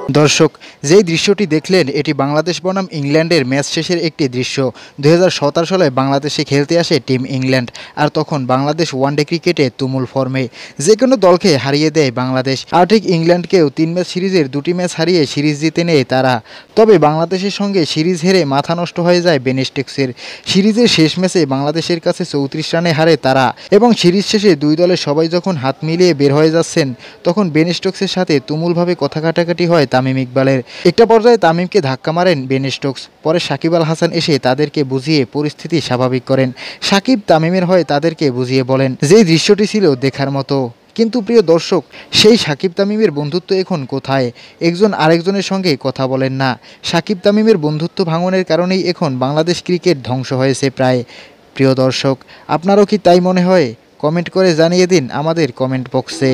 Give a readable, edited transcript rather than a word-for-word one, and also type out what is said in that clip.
দর্শক, যেই দৃশ্যটি দেখলেন এটি বাংলাদেশ বনাম ইংল্যান্ডের ম্যাচ শেষের একটি দৃশ্য। ২০১৭ সালে বাংলাদেশে খেলতে আসে টিম ইংল্যান্ড, আর তখন বাংলাদেশ ওয়ানডে ক্রিকেটে তুমুল ফর্মে, যে কোনো দলকে হারিয়ে দেয় বাংলাদেশ। আর ঠিক ইংল্যান্ডকেও ৩ ম্যাচ সিরিজের ২টি ম্যাচ হারিয়ে সিরিজ জিতে নেয় তারা। তবে বাংলাদেশের সঙ্গে সিরিজ হেরে মাথা নষ্ট হয়ে যায় বেন স্টোকসের। সিরিজের শেষ ম্যাচে বাংলাদেশের কাছে ৩৪ রানে হারে তারা, এবং সিরিজ শেষে দুই দলের সবাই যখন হাত মিলিয়ে বের হয়ে যাচ্ছেন, তখন বেন স্টোকসের সাথে তুমুলভাবে কথা কাটাকাটি হয় তামিম ইকবালের। একটা পর্যায়ে তামিমকে ধাক্কা মারেন বেন স্টোকস। পরে সাকিব আল হাসান এসে তাদেরকে বুঝিয়ে পরিস্থিতি স্বাভাবিক করেন। সাকিব তামিমের হয়ে তাদেরকে বুঝিয়ে বলেন, যেই দৃশ্যটি ছিল দেখার মতো। কিন্তু প্রিয় দর্শক, সেই সাকিব তামিমের বন্ধুত্ব এখন কোথায়? একজন আরেকজনের সঙ্গে কথা বলেন না। সাকিব তামিমের বন্ধুত্ব ভাঙনের কারণেই এখন বাংলাদেশ ক্রিকেট ধ্বংস হয়েছে প্রায়। প্রিয় দর্শক, আপনারও কি তাই মনে হয়? কমেন্ট করে জানিয়ে দিন আমাদের কমেন্ট বক্সে।